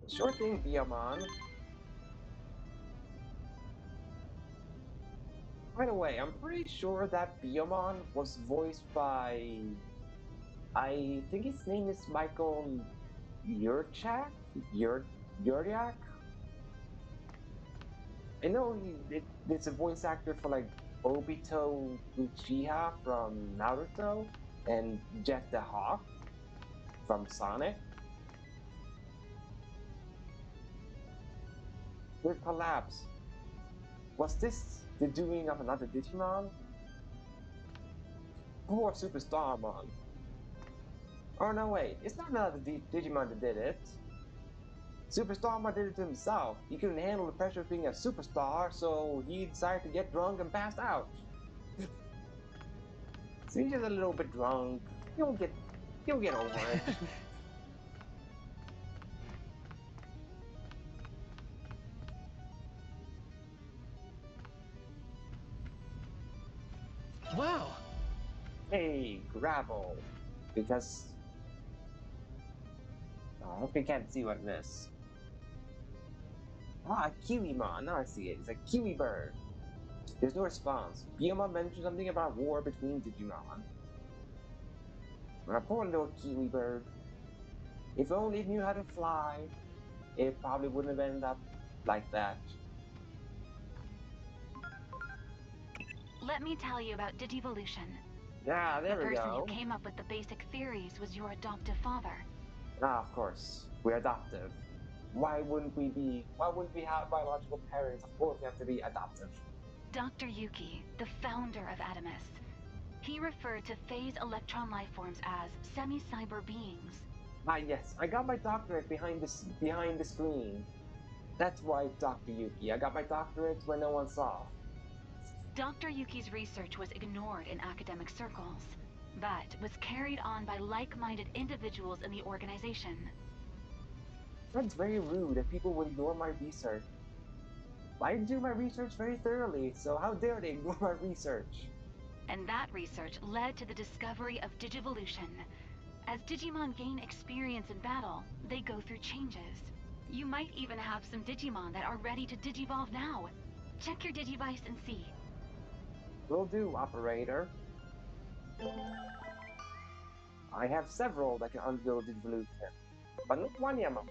Sure thing, Diamond. By the way, I'm pretty sure that Biyomon was voiced by... I think his name is Michael Yurchak? Yuryak? I know it's a voice actor for like Obito Uchiha from Naruto and Jeff the Hawk from Sonic. With collapse. Was this the doing of another Digimon? Poor Super Starmon. Oh no, wait, it's not another Digimon that did it. Super Starmon did it to himself. He couldn't handle the pressure of being a superstar, so he decided to get drunk and passed out. So he's just a little bit drunk. He'll get, he'll get over it. Wow! Hey, gravel. Because oh, I hope you can't see what it is. Ah, a Kiwimon. Now I see it. It's a Kiwi bird. There's no response. Biyomon mentioned something about war between Digimon. A poor little Kiwi bird. If only it knew how to fly, it probably wouldn't have ended up like that. Let me tell you about Digivolution. Yeah, The there we person who go. came up with the basic theories was your adoptive father. Ah, of course. We're adoptive. Why wouldn't we have biological parents? Of course we have to be adoptive. Dr. Yuki, the founder of Adamus. He referred to phase electron lifeforms as semi-cyber beings. Ah, yes, I got my doctorate behind the screen. That's why, Dr. Yuki, I got my doctorate when no one saw. Dr. Yuki's research was ignored in academic circles, but was carried on by like-minded individuals in the organization. That's very rude that people would ignore my research. I do my research very thoroughly, so how dare they ignore my research? And that research led to the discovery of Digivolution. As Digimon gain experience in battle, they go through changes. You might even have some Digimon that are ready to Digivolve now. Check your Digivice and see. Will do, operator. I have several that can undergo devolution, but not one Yaman.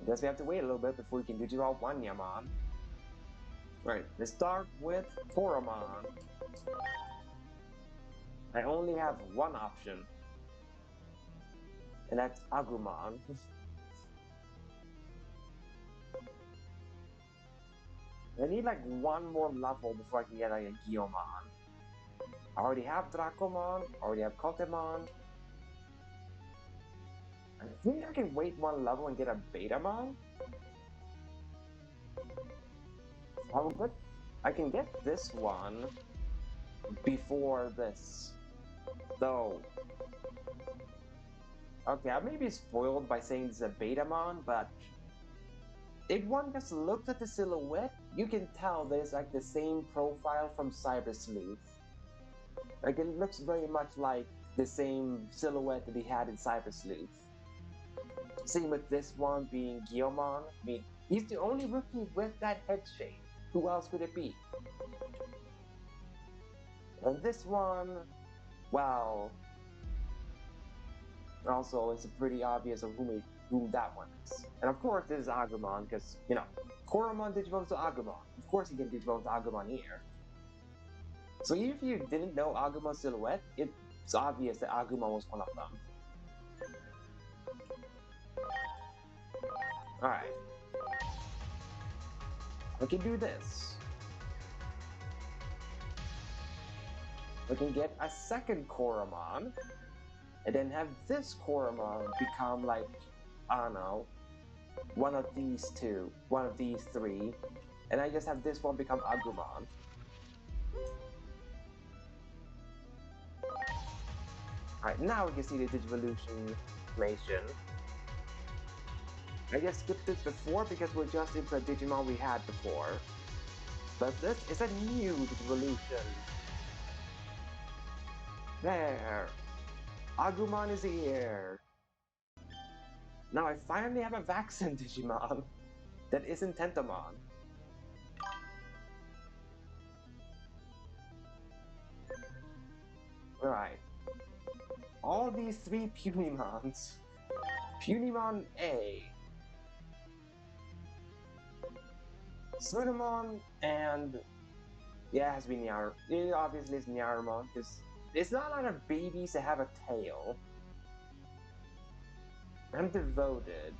I guess we have to wait a little bit before we can digivolve one Yaman. Right, let's start with Koromon. I only have one option, and that's Agumon. I need like one more level before I can get like a Gyomon. I already have Dracomon, I already have Kotemon. I think I can wait one level and get a Betamon. But I can get this one before this. Though, okay, I may be spoiled by saying this is a Betamon, but if one just looks at the silhouette, you can tell there's like the same profile from Cyber Sleuth. Like it looks very much like the same silhouette that he had in Cyber Sleuth. Same with this one being Guilmon. I mean, he's the only rookie with that head shape. Who else could it be? And this one, well, also it's pretty obvious of whom that one is. And of course, this is Agumon, because, you know, Koromon digivolves to Agumon. Of course, he can digivolve to Agumon here. So even if you didn't know Agumon's silhouette, it's obvious that Agumon was one of them. Alright. We can do this. We can get a second Koromon, and then have this Koromon become like, I don't know, one of these two, one of these three, and I just have this one become Agumon. Alright, now we can see the Digivolution information. I just skipped this before because we're just into a Digimon we had before. But this is a new Digivolution. There! Agumon is here! Now I finally have a vaccine Digimon that isn't Tentomon. Alright. All these three Punimons. Punimon A, Sunamon, and yeah, it has to be Nyar. It obviously is Nyarumon, because it's not a lot of babies that have a tail. I'm devoted.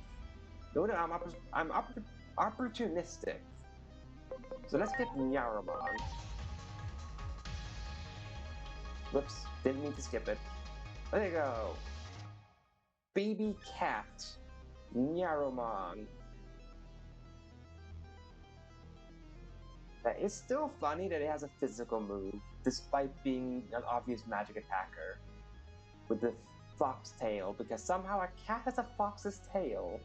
No, no, I'm opportunistic. So let's get Nyarumon. Whoops, didn't mean to skip it. There you go. Baby cat. Nyarumon. It's still funny that it has a physical move, despite being an obvious magic attacker. With the fox tail, because somehow a cat has a fox's tail.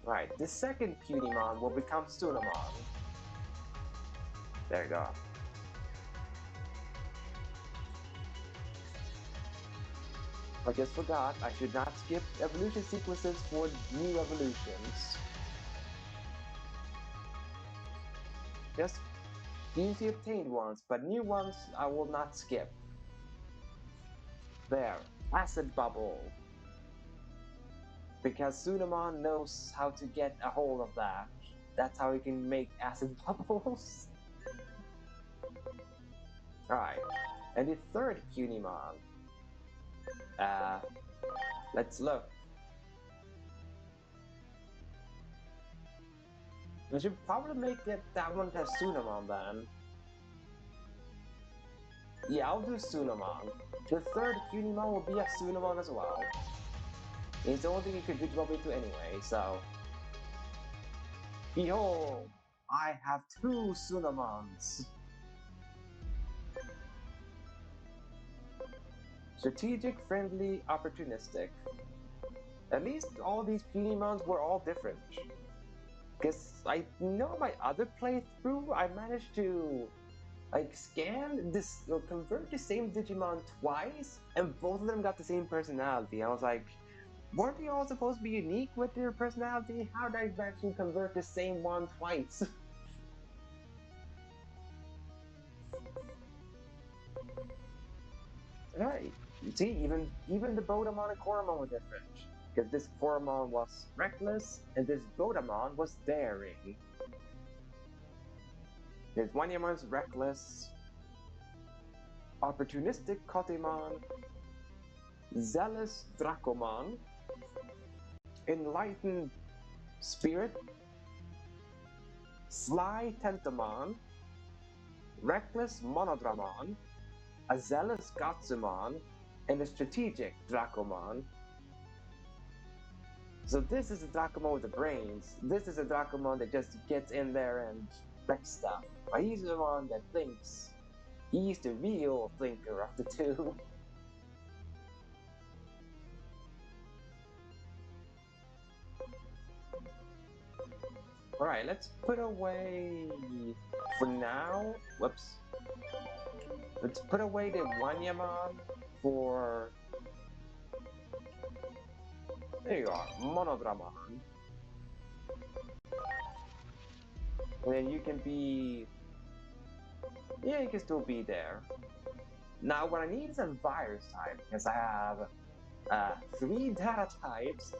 Right, the second Punimon will become Sunamon. There you go. I just forgot, I should not skip evolution sequences for new evolutions. Just use the obtained ones, but new ones I will not skip. There, acid bubble. Because Sunamon knows how to get a hold of that. That's how he can make acid bubbles. Alright, and the third Punimon. Uh, let's look. We should probably make it that one to Sunamon then. Yeah, I'll do Sunamon. The third Punimon will be a Sunamon as well. It's the only thing you could Digimon into anyway, so... Behold! I have two Sunamons! Strategic, friendly, opportunistic. At least all these Punimons were all different. Because I know my other playthrough, I managed to like scan this convert the same Digimon twice, and both of them got the same personality. I was like, weren't they all supposed to be unique with their personality? How did I actually convert the same one twice? Right. You see, even the Bodamon and Koromon were different. Because this Koromon was reckless, and this Bodamon was daring. This Wanyamon's reckless, opportunistic Kotemon, zealous Dracomon, enlightened spirit, sly Tentomon, reckless Monodramon, a zealous Gatsumon, and a strategic Dracomon. So this is a Dracomon with the brains. This is a Dracomon that just gets in there and wrecks stuff. But he's the one that thinks. He's the real thinker of the two. Alright, let's put away... For now... Whoops. Let's put away the Wanyamon for... There you are, Monodramon. And then you can be... Yeah, you can still be there. Now, what I need is a virus type, because I have 3 data types,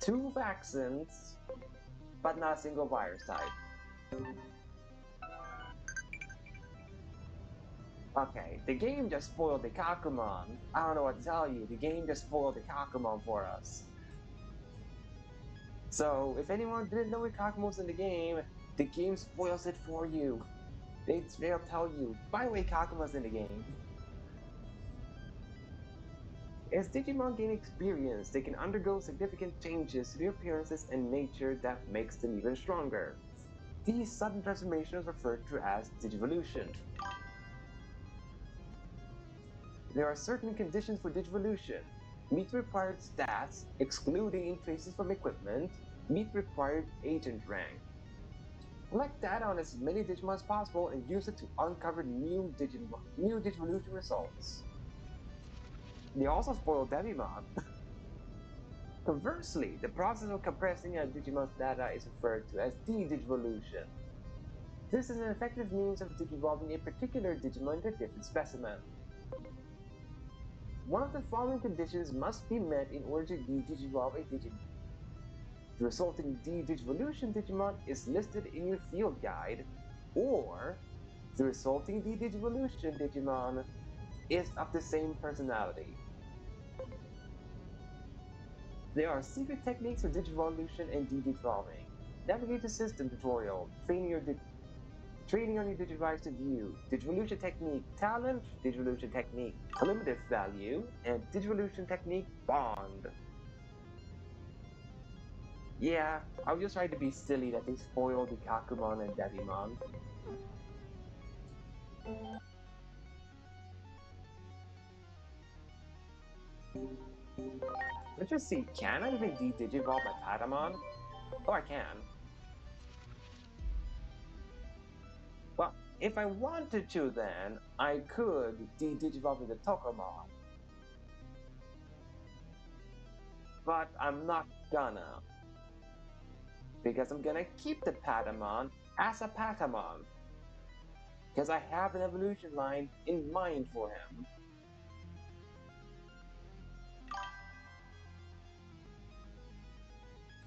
2 vaccines, but not a single virus type. Okay, the game just spoiled the Kakumon. I don't know what to tell you, the game just spoiled the Kakumon for us. So, if anyone didn't know Kakumon was in the game spoils it for you. They'll tell you, by the way, Kakumon's in the game. As Digimon gain experience, they can undergo significant changes to their appearances and nature that makes them even stronger. These sudden transformations are referred to as Digivolution. There are certain conditions for Digivolution. Meet required stats, excluding increases from equipment. Meet required agent rank. Collect data on as many Digimon as possible and use it to uncover new Digivolution results. They also spoiled Devimon. Conversely, the process of compressing a Digimon's data is referred to as de-digivolution. This is an effective means of digivolving a particular Digimon into a different specimen. One of the following conditions must be met in order to de-digivolve a Digimon. The resulting de-digivolution Digimon is listed in your field guide, or the resulting de-digivolution Digimon is of the same personality. There are secret techniques for digivolution and de-digivolving. Navigate the system tutorial, training on your Digivice to view, Digivolution Technique Talent, Digivolution Technique Cumulative Value, and Digivolution Technique Bond. Yeah, I was just trying to be silly that they spoiled the Kakumon and Devimon. Let's just see, can I even de-digivolve my Patamon? Oh, I can. Well, if I wanted to then, I could de-digivolve the Tokomon. But I'm not gonna. Because I'm gonna keep the Patamon as a Patamon. Because I have an evolution line in mind for him.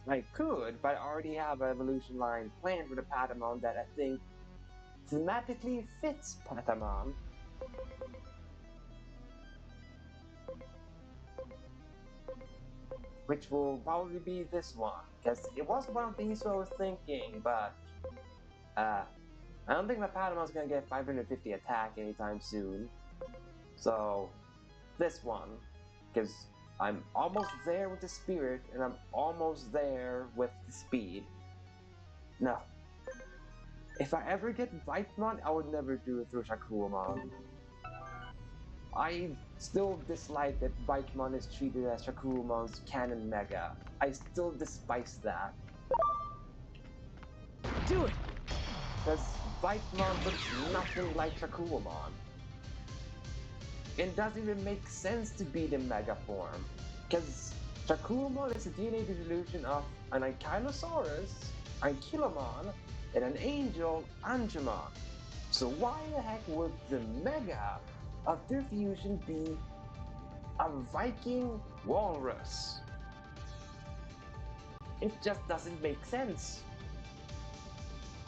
I could, but I already have an evolution line planned for the Patamon that I think thematically fits Patamon. Which will probably be this one, because it was one of these I was thinking, but I don't think my Padamon's gonna get 550 attack anytime soon. So this one, because I'm almost there with the spirit, and I'm almost there with the speed. No. If I ever get Vikemon, I would never do it through Shakuramon. I still dislike that Vikemon is treated as Shakuramon's canon mega. I still despise that. Do it! Because Vikemon looks nothing like Shakuramon. It doesn't even make sense to be the mega form. Because Shakuramon is a DNA dissolution of an Ankylosaurus, Ankylomon, and an angel, Angemon. So why the heck would the mega of their fusion be a Viking walrus? It just doesn't make sense.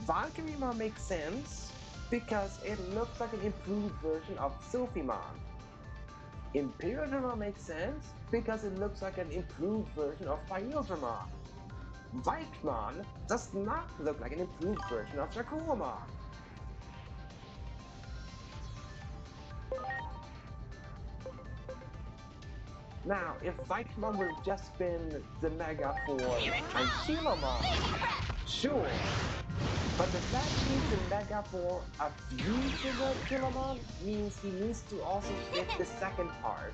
Valkyremon makes sense because it looks like an improved version of Sylphimon. Imperialdramon makes sense because it looks like an improved version of Pyildramon. Vikemon does not look like an improved version of Shakuramon. Now, if Vikemon would have just been the mega for Ankylomon, sure. But the fact he's the mega for a fusion Ankylomon means he needs to also fit the second part.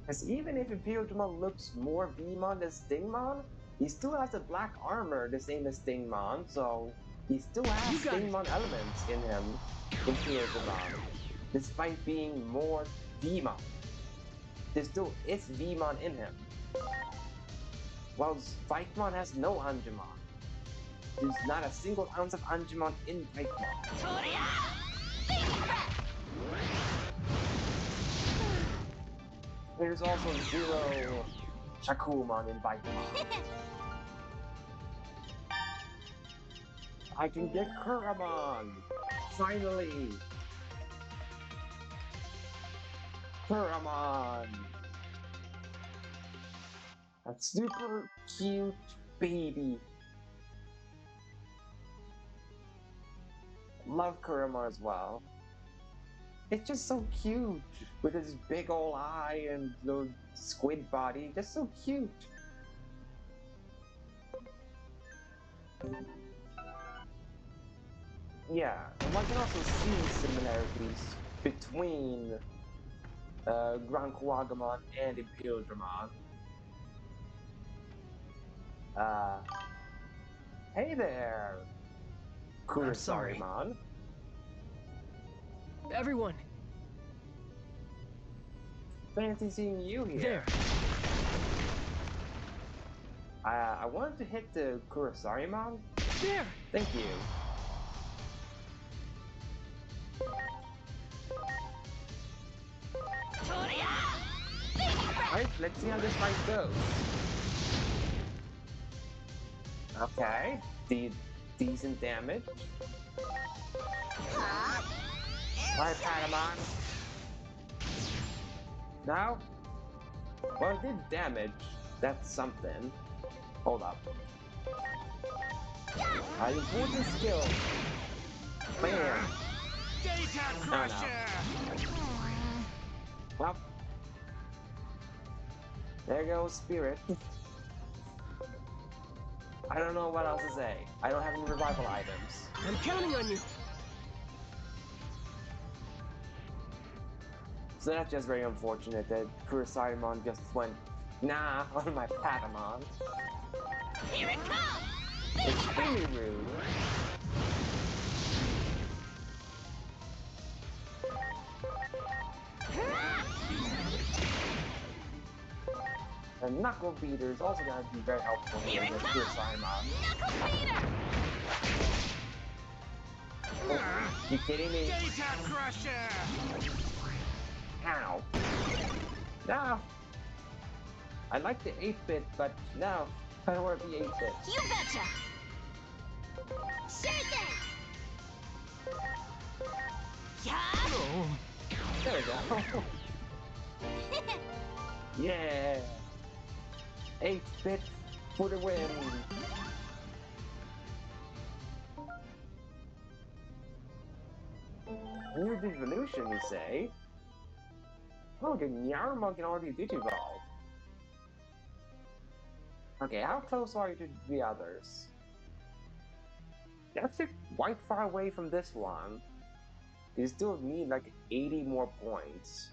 Because even if Imperialdramon looks more Vmon than Stingmon, he still has the black armor the same as Stingmon, so he still has Stingmon elements in him, Imperialdramon, despite being more Vmon. There still is Vmon in him. While Vikemon has no Angemon. There's not a single ounce of Angemon in Vikemon. There's also zero Shakuramon in Vikemon. I can get Kuramon! Finally! Kuramon! A super cute baby. Love Kuramon as well. It's just so cute with his big ol' eye and the squid body. Just so cute. Yeah, and one can also see similarities between Gran Kuwagamon and Imperialdramon. Hey there! I'm sorry. Kurisarimon. Everyone, Fancy seeing you here. there. I wanted to hit the Kurisarimon. There! Thank you. Alright, let's see how this fight goes. Okay, decent damage. Alright, Patamon. Now, well, it did damage. That's something. Hold up. Important skill. Bam. Oh no. Well, there goes Spirit. I don't know what else to say. I don't have any revival items. I'm counting on you. So that's just very unfortunate that Kurisarimon just went, nah, on my Patamon. Here it comes! Extremely rude. And Knuckle Beater is also going to be very helpful here against Kurisarimon. Knuckle beater! Oh, you kidding me? Data Crusher! Ow. No. I like the 8-bit, but no. I don't want to be 8-bit. You betcha! Sure thing! Yeah! Oh. There we go. Yeah. 8-bit for the win. New Digivolution, you say? Oh, the Nyarmon can already Digivolve. Okay, how close are you to the others? That's quite far away from this one. You still need like 80 more points.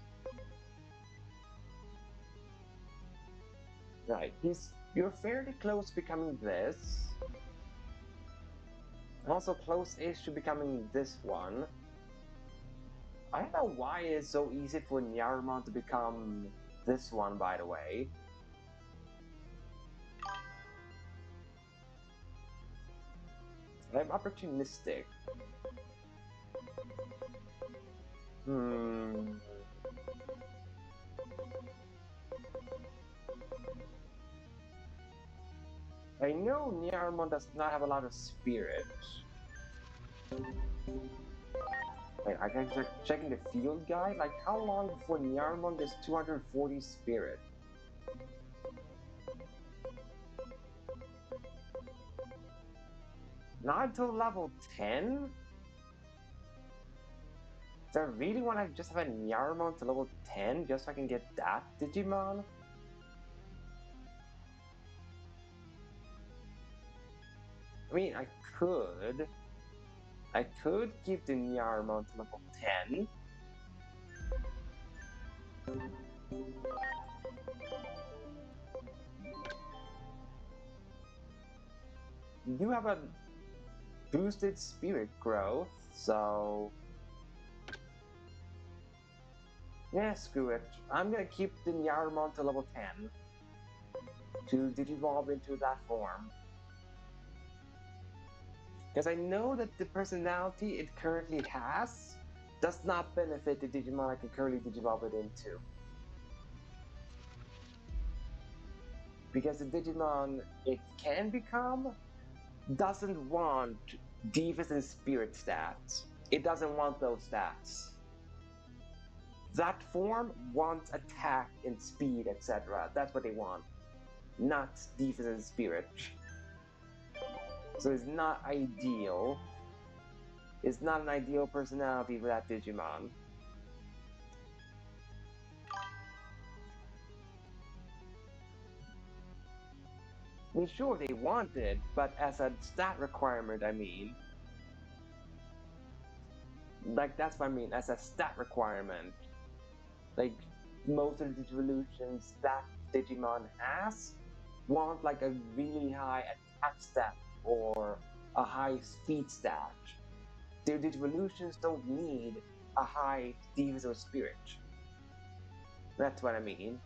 Right, you're fairly close to becoming this. Also close-ish to becoming this one. I don't know why it's so easy for Nyarmon to become this one, by the way. I'm opportunistic. I know Nyarmon does not have a lot of spirit. Wait, I can checking the field guide. Like, how long before Nyarmon gets 240 spirit? Not until level 10? Do I really want to just have a Nyarmon to level 10 just so I can get that Digimon? I mean, I could. I could keep the Nyarmon to level 10. You do have a boosted spirit growth, so... Yeah, screw it. I'm gonna keep the Nyarmon to level 10 to Digivolve into that form. Because I know that the personality it currently has does not benefit the Digimon I can currently Digivolve it into. Because the Digimon it can become doesn't want defense and spirit stats. It doesn't want those stats. That form wants attack and speed, etc. That's what they want. Not defense and spirit. So it's not ideal. It's not an ideal personality for that Digimon. I mean, sure, they want it, but as a stat requirement, I mean. Like, that's what I mean, as a stat requirement. Like, most of the evolutions that Digimon has want, like, a really high attack stat or a high speed stat. Their Digivolutions don't need a high divisor spirit. That's what I mean.